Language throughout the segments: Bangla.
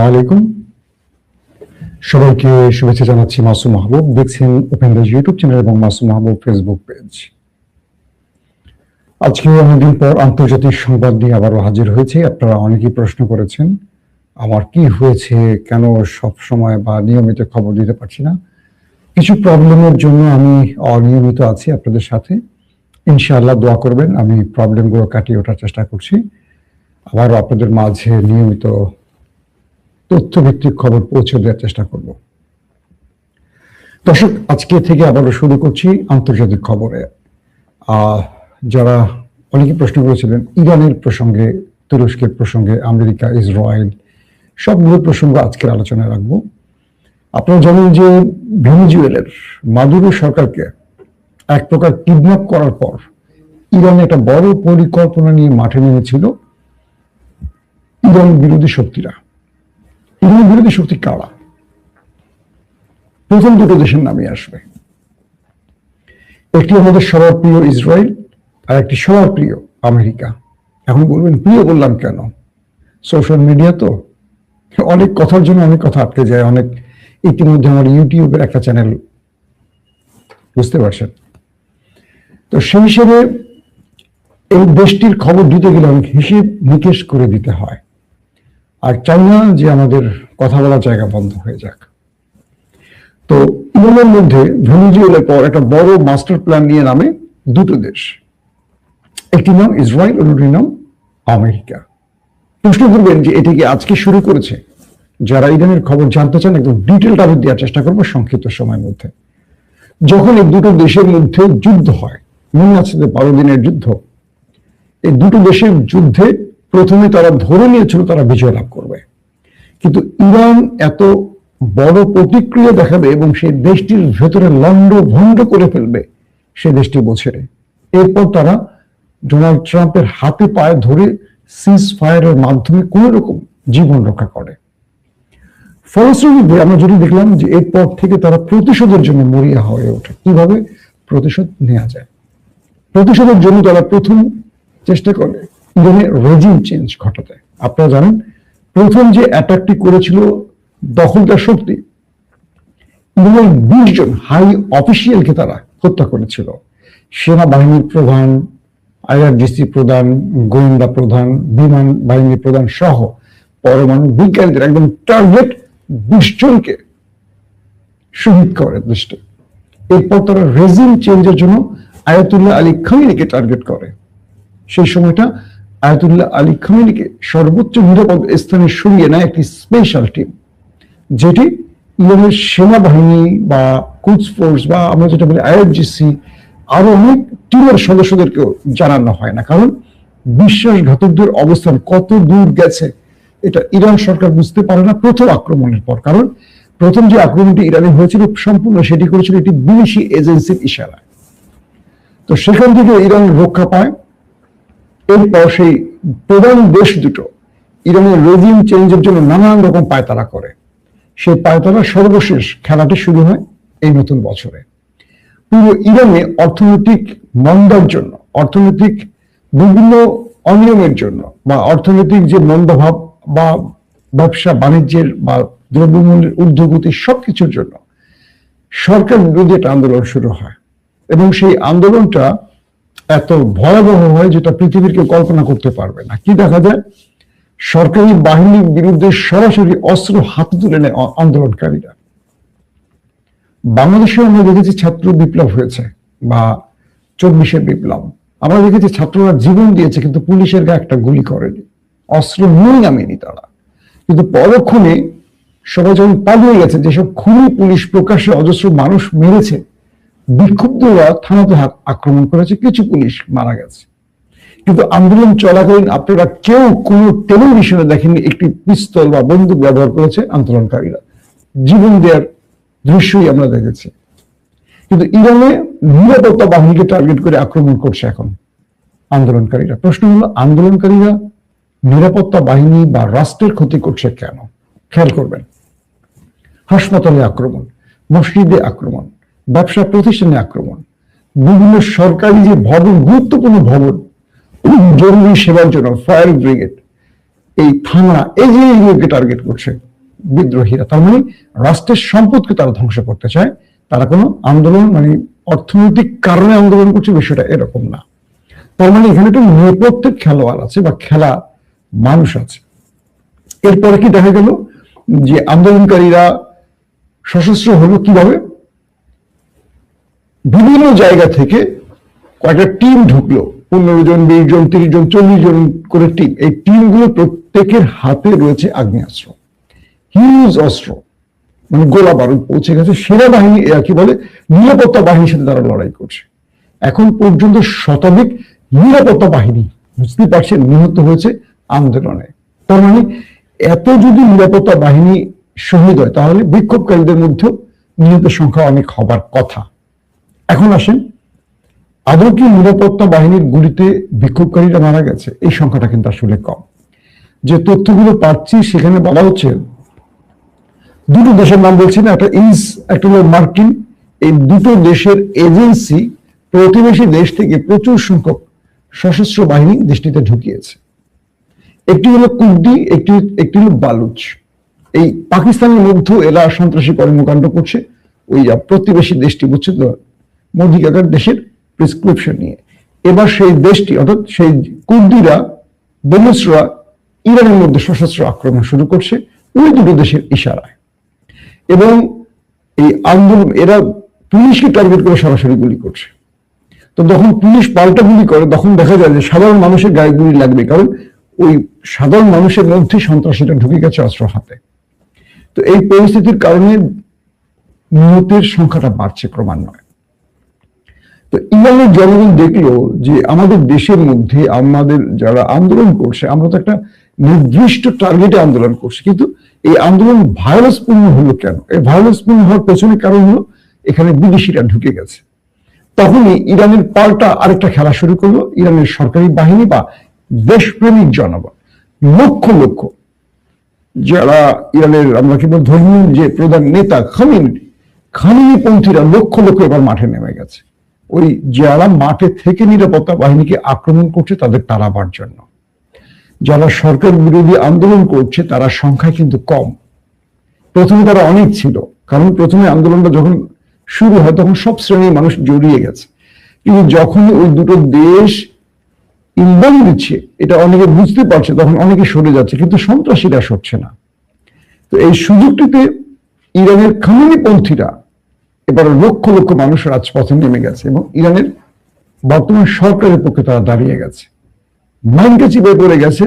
আলাইকুম, সবাইকে শুভেচ্ছা জানাচ্ছি। মাসুম মাহবুব, দেখছেন ওপেন দ্য ইউটিউব চ্যানেল এবং মাসুম মাহবুব ফেসবুক পেজ। আজকে অনেকদিন পর আন্তর্জাতিক সংবাদ নিয়ে আবারও হাজির হয়েছে। আপনারা অনেকেই প্রশ্ন করেছেন আমার কি হয়েছে, কেন সব সময় বা নিয়মিত খবর দিতে পারছি না। কিছু প্রবলেমের জন্য আমি অনিয়মিত আছি আপনাদের সাথে। ইনশাআল্লাহ দোয়া করবেন, আমি প্রবলেমগুলো কাটিয়ে ওঠার চেষ্টা করছি। আবারও আপনাদের মাঝে নিয়মিত তথ্যভিত্তিক খবর পৌঁছে দেওয়ার চেষ্টা করব। দর্শক, আজকে থেকে আবারও শুরু করছি আন্তর্জাতিক খবরে। যারা অনেকে প্রশ্ন করেছিলেন ইরানের প্রসঙ্গে, তুরস্কের প্রসঙ্গে, আমেরিকা, ইসরায়েল, সবগুলো প্রসঙ্গ আজকের আলোচনায় রাখবো। আপনারা জানেন যে ভেনেজুয়েলার মাদুরো সরকারকে এক প্রকার কিডন্যাপ করার পর ইরান একটা বড় পরিকল্পনা নিয়ে মাঠে নেমেছিল ইরান বিরোধী শক্তিরা। ইরান বিরোধী শক্তি কারা? প্রথম দুটো দেশের নামই আসবে। একটি আমাদের সবার প্রিয় ইসরায়েল, আর একটি সবার প্রিয় আমেরিকা। এখন বলবেন প্রিয় বললাম কেন? সোশ্যাল মিডিয়া তো অনেক কথার জন্য অনেক কথা আটকে যায়। অনেক ইতিমধ্যে আমার ইউটিউবের একটা চ্যানেল, বুঝতে পারছেন। তো সেই হিসেবে এই দেশটির খবর দিতে গেলে অনেক হিসেব নিকেশ করে দিতে হয়। আর চাই না যে আমাদের কথা বলার জায়গা বন্ধ হয়ে যাক। তো ইরানের মধ্যে ভেনেজুয়েলার পর একটা বড় মাস্টার প্ল্যান নিয়ে নামে দুটো দেশ, একটি নাম ইসরায়েল, অন্যটির নাম আমেরিকা। প্রশ্ন করবেন যে এটি কি আজকে শুরু করেছে? যারা ইরানের খবর জানতে চান একদম ডিটেলটা আমি দেওয়ার চেষ্টা করবো সংক্ষিপ্ত সময়ের মধ্যে। যখন এই দুটো দেশের মধ্যে যুদ্ধ হয়, মনে আছে যে 12 দিনের যুদ্ধ, এই দুটো দেশের যুদ্ধে প্রথমে তারা ধরে নিয়েছিল তারা বিজয় লাভ করবে, কিন্তু ইরান এত বড় প্রতিক্রিয়া দেখাবে এবং সেই দেশটির ভেতরে লন্ড ভন্ড করে ফেলবে, সে দেশটি বোঝে। এরপর তারা ডোনাল্ড ট্রাম্পের হাতে পায়ে ধরে সিজ ফায়ারের মাধ্যমে কোন রকম জীবন রক্ষা করে। ফলশ্রুতিতে আমরা যদি দেখলাম যে এরপর থেকে তারা প্রতিশোধের জন্য মরিয়া হয়ে ওঠে। কিভাবে প্রতিশোধ নেওয়া যায়? প্রতিশোধের জন্য তারা প্রথম চেষ্টা করে ইরানের রেজিম চেঞ্জ ঘটাতে। আপনারা জানেন প্রথম যে অ্যাটাকটি করেছিল দখলদার শক্তি, ইরানের 20 জন হাই অফিসিয়ালকে তারা হত্যা করেছিল। সেনাবাহিনীর প্রধান, আইআরজিসি প্রধান, গোয়েন্দা প্রধান, বিমান বাহিনী প্রধান সহ পরমাণু বিজ্ঞানীদের একদম টার্গেট 20 জনকে শহীদ করে দেশটা। এরপর তারা রেজিম চেঞ্জের জন্য আয়াতুল্লাহ আলী খামেনিকে টার্গেট করে। সেই সময়টা আয়াতুল্লাহ আলী খামেনিকে সর্বোচ্চ নিরাপদ স্থানে সরিয়ে নেয় একটি স্পেশাল টিম, যেটি ইরানের সেনাবাহিনী বা কুদস ফোর্স বা আমরা যেটা বলি আইআরজিসি, আরো অনেক টিমের সদস্যদেরকেও জানানো হয় না। কারণ বিশ্বাসঘাতকদের অবস্থান কত দূর গেছে এটা ইরান সরকার বুঝতে পারে না প্রথম আক্রমণের পর। কারণ প্রথম যে আক্রমণটি ইরানে হয়েছিল সম্পূর্ণ সেটি করেছিল একটি বিদেশি এজেন্সির ইশারায়। তো সেখান থেকে ইরান রক্ষা পায়। এরপর সেই প্রধান দেশ দুটো ইরানের রেজিম চেঞ্জের জন্য নানান রকম পায়তারা করে। সেই পায়তারা সর্বশেষ খেলাটি শুরু হয় এই নতুন বছরে। পুরো ইরানে অর্থনৈতিক মন্দার জন্য, অর্থনৈতিক বিভিন্ন অনিয়মের জন্য বা অর্থনৈতিক যে মন্দভাব বা ব্যবসা বাণিজ্যের বা দ্রব্যমূল্যের ঊর্ধ্বগতি সবকিছুর জন্য সরকার বিরোধী একটা আন্দোলন শুরু হয়। এবং সেই আন্দোলনটা এত ভয়াবহ হয় যেটা পৃথিবীর কেউ কল্পনা করতে পারবে না। কি দেখা যায়? সরকারি বাহিনীর বিরুদ্ধে সরাসরি অস্ত্র হাতে তুলে নেয় আন্দোলনকারীরা। বাংলাদেশে আমরা দেখেছি ছাত্র বিপ্লব হয়েছে বা 24শে বিপ্লব, আমরা দেখেছি ছাত্ররা জীবন দিয়েছে কিন্তু পুলিশের গায়ে একটা গুলি করেনি, অস্ত্র নিয়ে নামেনি তারা। কিন্তু পরক্ষণে সবাই যখন পালিয়ে গেছে, যেসব খুনি পুলিশ প্রকাশ্যে অজস্র মানুষ মেরেছে, বিক্ষুব্ধরা থানাতে আক্রমণ করেছে, কিছু পুলিশ মারা গেছে। কিন্তু আন্দোলন চলাকালীন আপনারা কেউ কোনো টেলিভিশনে দেখেননি একটি পিস্তল বা বন্দুক ব্যবহার করেছে আন্দোলনকারীরা। জীবন দেওয়ার দৃশ্যই আমরা দেখেছি। কিন্তু ইরানে নিরাপত্তা বাহিনীকে টার্গেট করে আক্রমণ করছে এখন আন্দোলনকারীরা। প্রশ্ন হলো আন্দোলনকারীরা নিরাপত্তা বাহিনী বা রাষ্ট্রের ক্ষতি করছে কেন? খেয়াল করবেন, হাসপাতালে আক্রমণ, মসজিদে আক্রমণ, ব্যবসা প্রতিষ্ঠানে আক্রমণ, বিভিন্ন সরকারি যে ভবন, গুরুত্বপূর্ণ ভবন, জরুরি সেবার জন্য ফায়ার ব্রিগেড, এই থানা, এই জিনিসগুলোকে টার্গেট করছে। বিদ্রোহীরা। তার মানে রাষ্ট্রের সম্পদকে তারা ধ্বংস করতে চায়। তারা কোনো আন্দোলন মানে অর্থনৈতিক কারণে আন্দোলন করছে, বিষয়টা এরকম না। তার মানে এখানে একটা নেপথ্যের খেলোয়াড় আছে বা খেলা মানুষ আছে। এরপরে কি দেখা গেল যে আন্দোলনকারীরা সশস্ত্র হলো কিভাবে? বিভিন্ন জায়গা থেকে কয়েকটা টিম ঢুকলো, 15 জন, 20 জন, 30 জন, 40 জন করে টিম। এই টিমগুলো প্রত্যেকের হাতে রয়েছে আগ্নেয়াস্ত্র, হিউজ অস্ত্র, মানে গোলা বারুদ পৌঁছে গেছে। সেনাবাহিনী কি বলে, নিরাপত্তা বাহিনীর সাথে তারা লড়াই করছে। এখন পর্যন্ত শতাধিক নিরাপত্তা বাহিনী, বুঝতে পারছেন, নিহত হয়েছে আন্দোলনে। তার মানে এত যদি নিরাপত্তা বাহিনী শহীদ হয় তাহলে বিক্ষোভকারীদের মধ্যেও নিহতের সংখ্যা অনেক হবার কথা। এখন আসেন, আদৌ কি নিরাপত্তা বাহিনীর গুলিতে বিক্ষোভকারীরা মারা গেছে? এই সংখ্যাটা কিন্তু আসলে কম। যে তথ্যগুলো পাচ্ছি সেখানে বলা হচ্ছে, দুটো দেশের নাম বলছি না, একটা হলো মার্কিন। এই দুটো দেশের এজেন্সি প্রতিবেশী দেশ থেকে প্রচুর সংখ্যক সশস্ত্র বাহিনী দেশটিতে ঢুকিয়েছে। একটি হলো কুর্দি, একটি হলো বালুচ। এই পাকিস্তানের মধ্যেও এরা সন্ত্রাসী কর্মকাণ্ড করছে ওই প্রতিবেশী দেশটি, বুঝছে তো, মোদী কাকার দেশের প্রেসক্রিপশন নিয়ে। এবার সেই দেশটি অর্থাৎ সেই কুর্দিরা, বেলুচরা ইরানের মধ্যে সশস্ত্র আক্রমণ শুরু করছে ওই দুটো দেশের ইশারায়। এবং এই আন্দোলন এরা পুলিশকে টার্গেট করে সরাসরি গুলি করছে। তো যখন পুলিশ পাল্টা গুলি করে তখন দেখা যায় যে সাধারণ মানুষের গায়ে গুলি লাগবে, কারণ ওই সাধারণ মানুষের মধ্যে সন্ত্রাসীরা ঢুকে গেছে অস্ত্র হাতে। তো এই পরিস্থিতির কারণে নিহতের সংখ্যাটা বাড়ছে ক্রমান্বয়ে। তো ইরানের জনগণ দেখলো যে আমাদের দেশের মধ্যে আমাদের যারা আন্দোলন করছে, আমরা তো একটা নির্দিষ্ট টার্গেটে আন্দোলন করছি, কিন্তু এই আন্দোলন ভায়োলেন্স পূর্ণ হলো কেন? এই ভায়োলেন্স পূর্ণ হওয়ার পেছনে কারণ হলো এখানে বিদেশিরা ঢুকে গেছে। তখনই ইরানের পাল্টা আরেকটা খেলা শুরু করলো ইরানের সরকারি বাহিনী বা দেশপ্রেমিক জনগণ। লক্ষ লক্ষ যারা ইরানের আমরা কি বল ধর্মীয় যে প্রধান নেতা খামেনি পন্থীরা লক্ষ লক্ষ এবার মাঠে নেমে গেছে, ওই যারা মাঠে থেকে নিরাপত্তা বাহিনীকে আক্রমণ করছে তাদের তাড়াবার জন্য। যারা সরকার বিরোধী আন্দোলন করছে তারা সংখ্যায় কিন্তু কম। প্রথমে তারা অনেক ছিল, কারণ প্রথমে আন্দোলনটা যখন শুরু হয় তখন সব শ্রেণীর মানুষ জড়িয়ে গেছে। কিন্তু যখন ওই দুটো দেশ ইন্ধন দিচ্ছে এটা অনেকে বুঝতে পারছে, তখন অনেকে সরে যাচ্ছে, কিন্তু সন্ত্রাসীরা সরছে না। তো এই সুযোগটিতে ইরানের খামেনি পন্থীরা এবার লক্ষ লক্ষ মানুষ রাজপথে নেমে গেছে এবং ইরানের বর্তমান সরকারের পক্ষে তারা দাঁড়িয়ে গেছে। মাইন্ডে চিপে পড়ে গেছে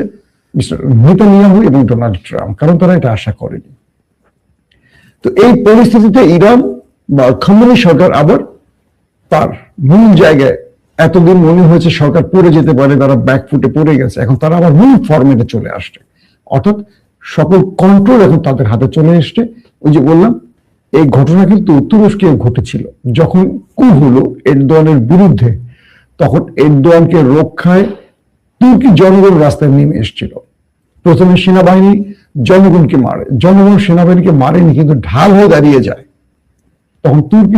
মিস্টার নেতানিয়াহু এবং ডোনাল্ড ট্রাম্প, কারণ তারা এটা আশা করেনি। তো এই পরিস্থিতিতে ইরান বা খামেনি সরকার আবার তার মূল জায়গায়, এতদিন মনে হয়েছে সরকার পড়ে যেতে পারে, তারা ব্যাকফুটে পড়ে গেছে, এখন তারা আবার মূল ফরম্যাটে চলে আসছে, অর্থাৎ সকল কন্ট্রোল এখন তাদের হাতে চলে এসছে। ওই যে বললাম, এই ঘটনা কিন্তু তুরস্কে ঘটেছিল, যখন কু হলো এরদোয়ানের বিরুদ্ধে, তখন এরদোয়ানকে রক্ষায় তুর্কি জনগণ রাস্তায় নেমে এসেছিল। প্রথমে সেনাবাহিনী জনগণকে মারে, জনগণ সেনাবাহিনীকে মারেনি, কিন্তু ঢাল হয়ে দাঁড়িয়ে যায়। তখন তুর্কি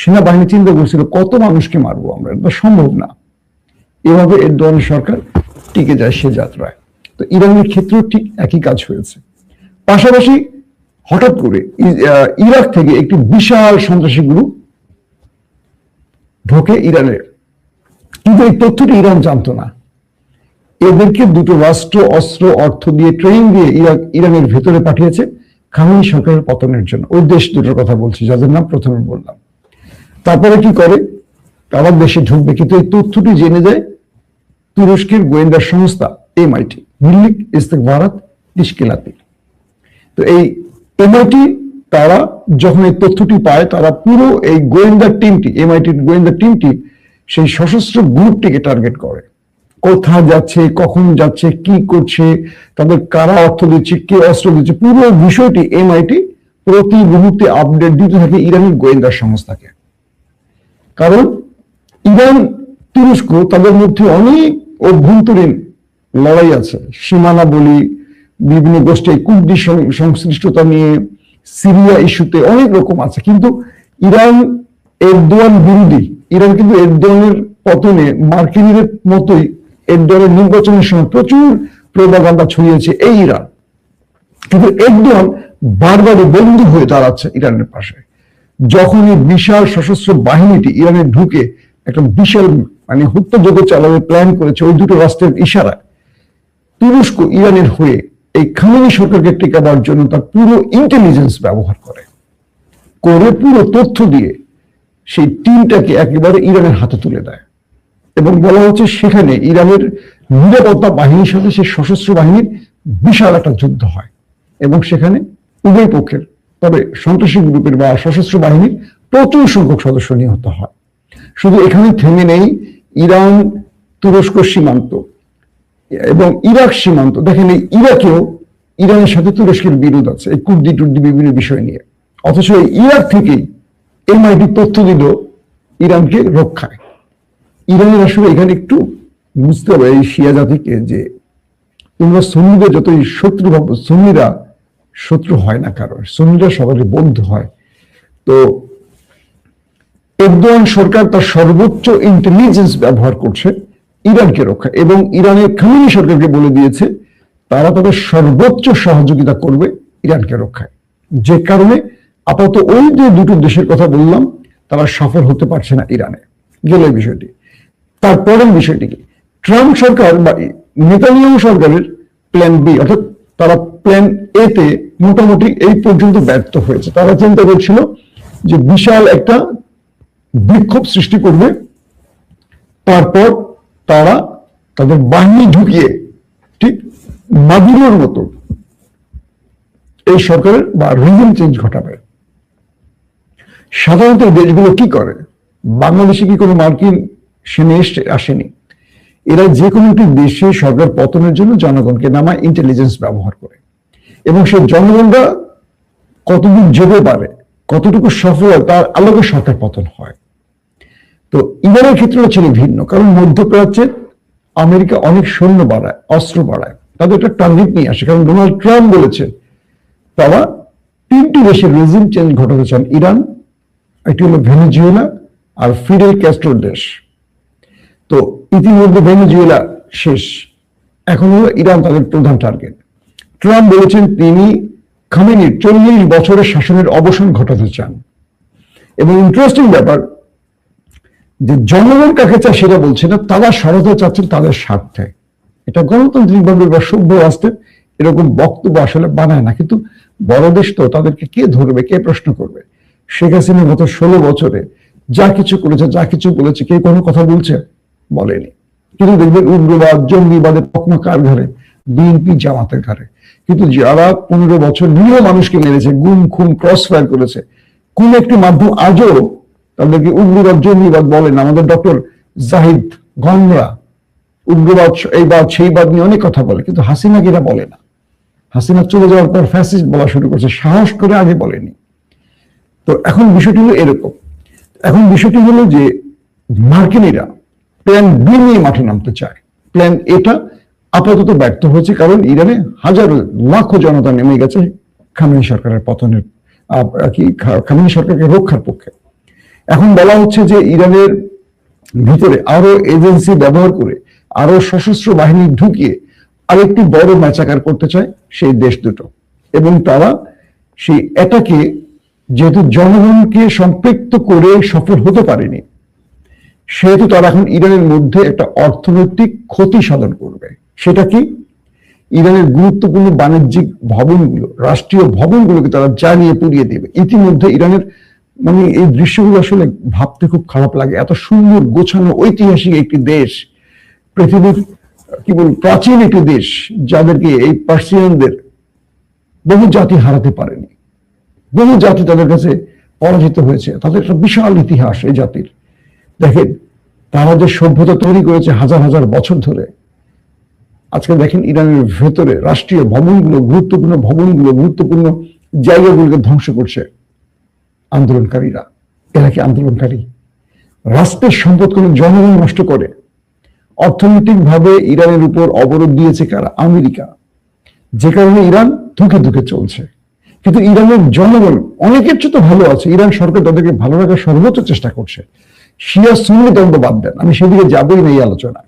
সেনাবাহিনী চিন্তা করছিল কত মানুষকে মারবো আমরা, এটা সম্ভব না। এভাবে এরদোয়ানের সরকার টিকে যায় সে যাত্রায়। তো ইরানের ক্ষেত্রেও ঠিক একই কাজ হয়েছে। পাশাপাশি হঠাৎ করে ইরাক থেকে একটি বিশাল সন্ত্রাসী গ্রুপ ঢোকে ইরানের, কিন্তু এই তথ্যটি ইরান জানতো না। এদেরকে দুটো রাষ্ট্র অস্ত্র অর্থ দিয়ে ট্রেনিং দিয়ে ইরানের ভেতরে পাঠিয়েছে খামেনি সরকারের পতনের জন্য। ওই দেশ দুটোর কথা বলছি যাদের নাম প্রথমে বললাম। তারপরে কি করে, তারা দেশে ঢুকবে, কিন্তু এই তথ্যটি জেনে যায় তুরস্কের গোয়েন্দা সংস্থা MIT, মিল্লিক ইস্তেকবারাত তেশকিলাতি। তো এই MIT তারা যখন এই তথ্যটি পায়, তারা পুরো এই গোয়েন্দা টিমটি, MIT গোয়েন্দা টিমটি সেই সশস্ত্র গ্রুপটিকে টার্গেট করে। কোথায় যাচ্ছে, কখন যাচ্ছে, কি করছে, তাদের কারা অর্থ দিচ্ছে, কে অস্ত্র দিচ্ছে, পুরো বিষয়টি MIT প্রতি মুহূর্তে আপডেট দিতে থাকে ইরানের গোয়েন্দা সংস্থাকে। কারণ ইরান তুরস্ক তাদের মধ্যে অনেক অভ্যন্তরীণ লড়াই আছে, সীমানা বলি, বিভিন্ন গোষ্ঠী কুর্দি সংশ্লিষ্টতা নিয়ে, সিরিয়া ইস্যুতে অনেক রকম আছে। কিন্তু ইরান এরদোয়ান বিরোধী, ইরান কিন্তু এরদোয়ানের পতনে মার্কিনের মতোই এরদোয়ানের নির্বাচনের সময় প্রচুর প্রোপাগান্ডা ছড়িয়েছে এই ইরান। কিন্তু এরদোয়ান বারবারই বন্ধু হয়ে দাঁড়াচ্ছে ইরানের পাশে। যখন এই বিশাল সশস্ত্র বাহিনীটি ইরানে ঢুকে একটা বিশাল মানে হত্যাযজ্ঞ চালানোর প্ল্যান করেছে ওই দুটো রাষ্ট্রের ইশারায়, তুরস্ক ইরানের হয়ে এই খামেনি সরকারকে টেকাবার জন্য তার পুরো ইন্টেলিজেন্স ব্যবহার করে পুরো তথ্য দিয়ে সেই টিমটাকে একেবারে ইরানের হাতে তুলে দেয়। এবং বলা হচ্ছে সেখানে ইরানের নিরাপত্তা বাহিনীর সাথে সেই সশস্ত্র বাহিনীর বিশাল একটা যুদ্ধ হয় এবং সেখানে উভয় পক্ষের, তবে সন্ত্রাসী গ্রুপের বা সশস্ত্র বাহিনীর প্রচুর সংখ্যক সদস্য নিহত হয়। শুধু এখানে থেমে নেই ইরান তুরস্ক সীমান্ত এবং ইরাক সীমান্ত। দেখেন এই ইরাকেও ইরানের সাথে তুরস্কের বিরোধ আছে এই কুর্দি টুর্দি বিভিন্ন বিষয় নিয়ে, অথচ এই ইরাক থেকেই এমআইটি তথ্য দিল ইরানকে রক্ষায়। ইরানের আসলে এখানে একটু বুঝতে হবে এই শিয়া জাতিকে যে তোমরা সুন্নিদের যতই শত্রু ভাবো, সুন্নিরা শত্রু হয় না কারণ সুন্নিরা সবারই বন্ধু হয়। তো এরদোয়ান সরকার তার সর্বোচ্চ ইন্টেলিজেন্স ব্যবহার করছে ইরানকে রক্ষা এবং ইরানের খামেনি সরকারকে বলে দিয়েছে তারা তাদের সর্বোচ্চ সহযোগিতা করবে ইরানকে রক্ষায়। যে কারণে আপাতত ওই যে দুটো দেশের কথা বললাম তারা সফল হতে পারছে না ইরানে গেলে বিষয়টি। তারপরের বিষয়টি কি, ট্রাম্প সরকার বা নেতানিয়াহু সরকারের প্ল্যান বি অর্থাৎ তারা প্ল্যান এ তে মোটামুটি এই পর্যন্ত ব্যর্থ হয়েছে। তারা চিন্তা করছিল যে বিশাল একটা বিক্ষোভ সৃষ্টি করবে, তারপর তারা তাদের বাহিনী ঢুকিয়ে ঠিক মাদুরোর মতো এই সরকারের বা রিজিম চেঞ্জ ঘটাবে। সাধারণত দেশগুলো কি করে, বাংলাদেশে কি কোনো মার্কিন সেনা আসেনি, এরা যে কোনো একটি দেশে সরকার পতনের জন্য জনগণকে নামায় ইন্টেলিজেন্স ব্যবহার করে এবং সেই জনগণরা কতদূর যেতে পারে কতটুকু সফল হয় তার আলোকে সরকার পতন হয়। তো ইরানের ক্ষেত্রে ছিল ভিন্ন, কারণ মধ্যপ্রাচ্যে আমেরিকা অনেক সৈন্য বাড়ায়, অস্ত্র বাড়ায়, তাদের একটা টার্গেট নিয়ে আসে। কারণ ডোনাল্ড ট্রাম্প বলেছে তারা তিনটি দেশের রেজিম চেঞ্জ ঘটাতে চান, ইরান, একটি হলো ভেনেজুয়েলা আর ফিডেল ক্যাস্ট্রোর দেশ। তো ইতিমধ্যে ভেনেজুয়েলা শেষ, এখন হলো ইরান তাদের প্রধান টার্গেট। ট্রাম্প বলেছেন তিনি খামেনির 40 বছরের শাসনের অবসান ঘটাতে চান। এবং ইন্টারেস্টিং ব্যাপার যে জনগণ কাকে চায় সেটা বলছে না, তারা সরাতে চাচ্ছেন তাদের স্বার্থে। এটা গণতান্ত্রিক ভাবে বা সভ্য রাষ্ট্রের এরকম বক্তব্য আসলে বানায় না, কিন্তু বড় দেশ তো তাদেরকে কে ধরবে, কে প্রশ্ন করবে। শেখ হাসিনা গত 16 বছরে যা কিছু করেছে, যা কিছু বলেছে, কে কোনো কথা বলছে? বলেনি। কিন্তু দেখবেন উগ্রবাদ জঙ্গিবাদের তকমা কার ঘরে? বিএনপি জামাতের ঘরে। কিন্তু যারা 15 বছর নিরীহ মানুষকে মেরেছে, গুম খুন ক্রস ফায়ার করেছে, কোন একটি মাধ্যম আজও তাদেরকে উগ্রবাদ জঙ্গিবাদ বলেন? আমাদের ডক্টর জাহিদ গনরা উগ্রবাদ এই বাদ সেই বাদ নিয়ে অনেক কথা বলে, কিন্তু হাসিনাকে এরা বলে না। হাসিনা চলে যাওয়ার পর ফ্যাসিস্ট বলা শুরু করছে, সাহস করে আগে বলেনি। তো এখন বিষয়টি হলো এরকম, এখন বিষয়টি হলো যে মার্কিনীরা প্ল্যান বি নিয়ে মাঠে নামতে চায়। প্ল্যান এটা আপাতত ব্যর্থ হয়েছে, কারণ ইরানে হাজারো লাখো জনতা নেমে গেছে খামেনি সরকারের পতনের খামেনি সরকারকে রক্ষার পক্ষে। এখন বলা হচ্ছে যে ইরানের ভিতরে আরো এজেন্সি ব্যবহার করে আরো সশস্ত্র বাহিনী ঢুকিয়ে আরেকটি বড় ম্যাচাকার করতে চায় সেই দেশ দুটো, এবং তারা সেই এটাকে যেহেতু জনগণকে সম্পৃক্ত করে সফল হতে পারেনি, সেহেতু তারা এখন ইরানের মধ্যে একটা অর্থনৈতিক ক্ষতি সাধন করবে। সেটা কি? ইরানের গুরুত্বপূর্ণ বাণিজ্যিক ভবনগুলো, রাষ্ট্রীয় ভবনগুলোকে তারা জ্বালিয়ে পুড়িয়ে দেবে। ইতিমধ্যে ইরানের মানে এই দৃশ্যগুলো আসলে ভাবতে খুব খারাপ লাগে। এত সুন্দর গোছানো ঐতিহাসিক একটি দেশ, পৃথিবীর কি বল প্রাচীন একটি দেশ, যাদেরকে এই পার্সিয়ানদের বহু জাতি হারাতে পারেনি, বহু জাতি তাদের কাছে পরাজিত হয়েছে, তাদের একটা বিশাল ইতিহাস এই জাতির। দেখেন তারা যে সভ্যতা তৈরি করেছে হাজার হাজার বছর ধরে, আজকে দেখেন ইরানের ভেতরে রাষ্ট্রীয় ভবনগুলো, গুরুত্বপূর্ণ ভবনগুলো, গুরুত্বপূর্ণ জায়গাগুলোকে ধ্বংস করছে আন্দোলনকারীরা। এরা কি আন্দোলনকারী? রাষ্ট্রের সম্পদ কোনো জনগণ নষ্ট করে। অর্থনৈতিক ভাবে ইরানের উপর অবরোধ দিয়েছে কারা? আমেরিকা, যে কারণে ইরান ধুকে ধুকে চলছে। কিন্তু ইরানের জনগণ অনেকের চেয়ে তো ভালো আছে, ইরান সরকার তাদেরকে ভালো রাখার সর্বোচ্চ চেষ্টা করছে। শিয়া সুন্নি দ্বন্দ্ব বাদ দেন, আমি সেদিকে যাবই না এই আলোচনা।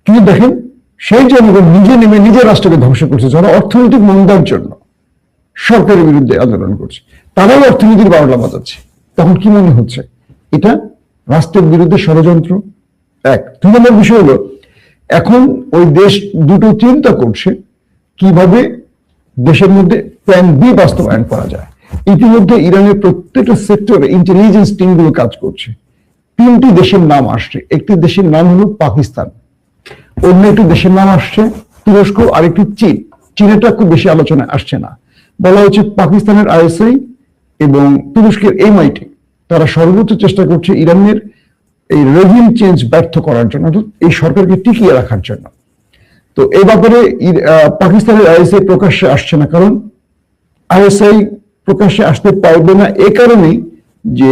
কিন্তু দেখেন সেই জনগণ নিজে নেমে নিজের রাষ্ট্রকে ধ্বংস করছে, যারা অর্থনৈতিক মন্দার জন্য। সরকারের বিরুদ্ধে আন্দোলন করছে, তারাও অর্থনীতির বারোটা বাজাচ্ছে। তখন কি মনে হচ্ছে এটা রাষ্ট্রের বিরুদ্ধে ষড়যন্ত্র? এক। দুই নম্বর বিষয় হলো, এখন ওই দেশ দুটো চিন্তা করছে কিভাবে দেশের মধ্যে প্ল্যান বি বাস্তবায়ন করা যায়। ইতিমধ্যে ইরানের প্রত্যেকটা সেক্টরে ইন্টেলিজেন্স টিমগুলো কাজ করছে। তিনটি দেশের নাম আসছে। একটি দেশের নাম হলো পাকিস্তান, অন্য একটি দেশের নাম আসছে তুরস্ক, আরেকটি চীন। চীনেরটা খুব বেশি আলোচনায় আসছে না। বলা হচ্ছে পাকিস্তানের আইএসআই এবং তুরস্কের এমআইটি তারা সর্বোচ্চ চেষ্টা করছে ইরানের এই রেজিম চেঞ্জ ব্যর্থ করার জন্য, এই সরকারকে টিকিয়ে রাখার জন্য। তো এই ব্যাপারে পাকিস্তানের আইএসআই প্রকাশ্যে আসছে না, কারণ আইএসআই প্রকাশ্যে আসতে পারবে না এ কারণেই যে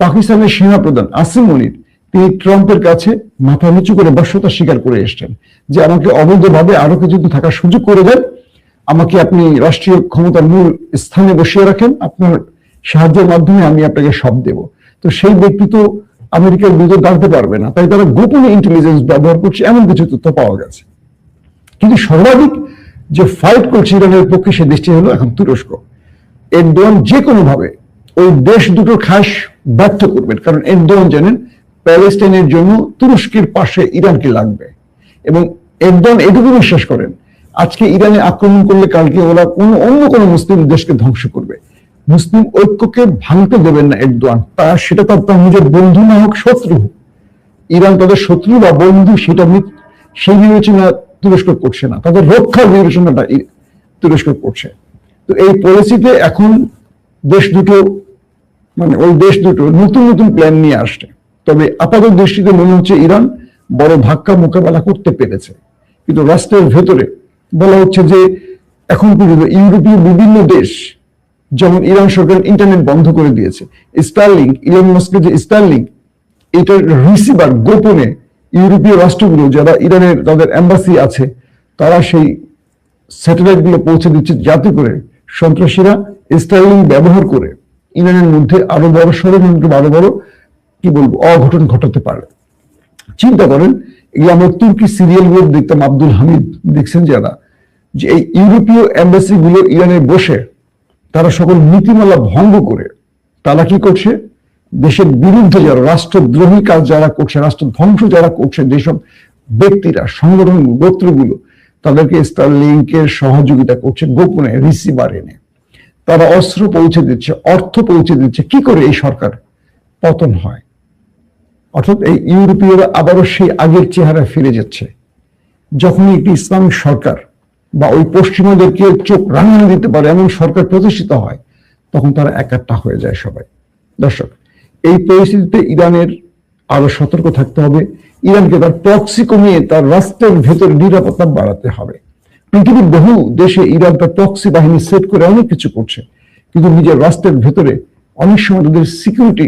পাকিস্তানের সেনাপ্রধান আসিম মনির তিনি ট্রাম্পের কাছে মাথা নিচু করে বশ্যতা স্বীকার করে এসছেন যে আমাকে অবৈধভাবে আরো কিছুদিন থাকার সুযোগ করে দেন, আমাকে আপনি রাষ্ট্রীয় ক্ষমতার মূল স্থানে বসিয়ে রাখেন, আপনার সাহায্যের মাধ্যমে আমি আপনাকে সব দেব। তো সেই ব্যক্তি তো আমেরিকার বিরুদ্ধে দাঁড়াতে পারবে না, তাই তারা গোপনে ইন্টেলিজেন্স ব্যবহার করছে, এমন কিছু তথ্য পাওয়া গেছে। কিন্তু সর্বাধিক যে ফাইট করছে ইরানের পক্ষে সে দেশটি হলো এখন তুরস্ক। এরদোয়ান যে কোনো ভাবে ওই দেশ দুটোর খাস ব্যর্থ করবেন, কারণ এরদোয়ান জানেন প্যালেস্টাইনের জন্য তুরস্কের পাশে ইরানকে লাগবে, এবং এরদোয়ান এটুকু বিশ্বাস করেন আজকে ইরানে আক্রমণ করলে কালকে ওরা অন্য কোনো মুসলিম দেশকে ধ্বংস করবে। মুসলিম ঐক্যকে ভাঙতে দেবেন না এরদোয়ান, সেটা তার নিজের বন্ধু না হোক শত্রু হোক। ইরান তাদের শত্রু বা বন্ধু সেটা সেই বিবেচনা তুরস্ক করছে না, তাদের রক্ষার বিবেচনাটা তুরস্ক করছে। তো এই পরিস্থিতিতে এখন দেশ দুটো ওই দেশ দুটো নতুন নতুন প্ল্যান নিয়ে আসছে। তবে আপাতত দৃষ্টিতে মনে হচ্ছে ইরান বড় ধাক্কা মোকাবেলা করতে পেরেছে। কিন্তু রাষ্ট্রের ভেতরে বলা হচ্ছে যে এখন পর্যন্ত ইউরোপীয় বিভিন্ন দেশ, যেমন ইরান সরকার ইন্টারনেট বন্ধ করে দিয়েছে, স্টারলিংক, ইলন মাস্কের যে স্টারলিংক, এটার রিসিভার গোপনে ইউরোপীয় রাষ্ট্রগুলো যারা ইরানের তাদের এম্বাসি আছে তারা সেই স্যাটেলাইট গুলো পৌঁছে দিচ্ছে, যাতে করে সন্ত্রাসীরা স্টারলিংক ব্যবহার করে ইরানের মধ্যে আরো বড় ষড়যন্ত্র, আরো বড় কি বলবো অঘটন ঘটাতে পারে। চিন্তা করেন, এগুলো আমরা তুর্কি সিরিয়াল গুলো দেখতাম, আব্দুল হামিদ দেখছেন যারা, যে এই ইউরোপীয় এম্বাসি গুলো ইরানে বসে তারা সকল নীতিমালা ভঙ্গ করে তারা কি করছে, দেশের বিরুদ্ধে যারা রাষ্ট্রদ্রোহী কাজ যারা করছে, রাষ্ট্র ধ্বংস যারা করছে, যেসব ব্যক্তিরা সংগঠন গোত্রগুলো তাদেরকে স্টারলিংকের সহযোগিতা করছে গোপনে রিসিভার এনে, তারা অস্ত্র পৌঁছে দিচ্ছে, অর্থ পৌঁছে দিচ্ছে। কি করে এই সরকার পতন হয়? অর্থাৎ এই ইউরোপীয়রা আবারও সেই আগের চেহারা ফিরে যাচ্ছে। যখন একটি ইসলামিক সরকার বা ওই পশ্চিমাদেরকে চোখ রাঙিয়ে দিতে পারে এমন সরকার প্রতিষ্ঠিত হয়, তখন তারা একাট্টা হয়ে যায় সবাই। দর্শক, এই পরিস্থিতিতে ইরানের আরো সতর্ক থাকতে হবে। ইরানকে তার প্রক্সি কমিয়ে তার রাষ্ট্রের ভেতরে নিরাপত্তা বাড়াতে হবে। পৃথিবীর বহু দেশে ইরান তার প্রক্সি বাহিনী সেট করে অনেক কিছু করছে, কিন্তু নিজের রাষ্ট্রের ভেতরে অনেক সময় তাদের সিকিউরিটি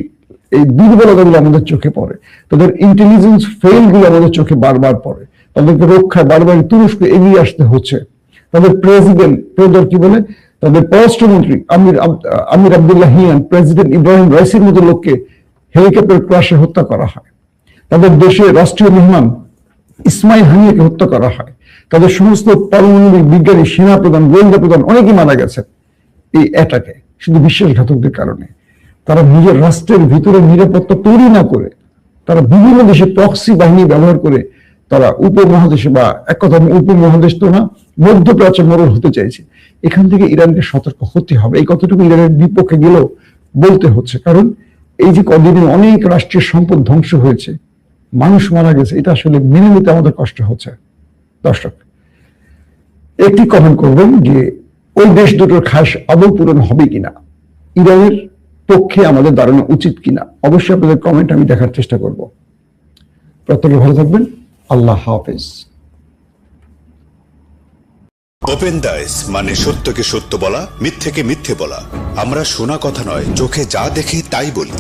এই দুর্বলতাগুলো আমাদের চোখে পড়ে, তাদের ইন্টেলিজেন্স ফেল গুলো আমাদের চোখে বারবার পড়ে, তাদেরকে রক্ষায় বারবার তুরস্ক এগিয়ে আসতে হচ্ছে। তাদের প্রেসিডেন্ট কি বলে, তাদের পররাষ্ট্রমন্ত্রী আমির আব্দুল্লাহিয়ান, প্রেসিডেন্ট ইব্রাহিম রাইসির মতো লোককে হেলিকপ্টার ক্রাশে হত্যা করা হয়। তাদের দেশে রাষ্ট্রীয় মেহমান ইসমাইল হানিয়াকে হত্যা করা হয়। তাদের সমস্ত পারমাণবিক বিজ্ঞানী, সেনা প্রধান, গোয়েন্দা প্রধান অনেকেই মারা গেছে এই অ্যাটাকে, শুধু বিশ্বাসঘাতকদের কারণে। তারা নিজের রাষ্ট্রের ভিতরে নিরাপত্তা তৈরি না করে তারা বিভিন্ন দেশে প্রক্সি বাহিনী ব্যবহার করে তারা উপমহাদেশে, বা এক কথা উপমহাদেশ তো না, মধ্যপ্রাচ্যে মরল হতে চাইছে। এখান থেকে ইরানকে সতর্ক হতে হবে। এই কথাটুকু ইরানের বিপক্ষে গেলেও বলতে হচ্ছে, কারণ এই যে কদিনে অনেক রাষ্ট্রীয় সম্পদ ধ্বংস হয়েছে, মানুষ মারা গেছে, এটা আসলে মেনে নিতে আমাদের কষ্ট হচ্ছে। দর্শক, একটি কমেন্ট করবেন যে ওই দেশ দুটোর খাস আদৌ পূরণ হবে কিনা, ইরানের পক্ষে আমাদের দাঁড়ানো উচিত কিনা, অবশ্যই আপনাদের কমেন্ট আমি দেখার চেষ্টা করব। প্রত্যেকে ভালো থাকবেন। আল্লাহ হাফেজ। ওপেন দাইস মানে সত্যকে সত্য বলা, মিথ্যেকে মিথ্যে বলা। আমরা শোনা কথা নয়, চোখে যা দেখি তাই বলি।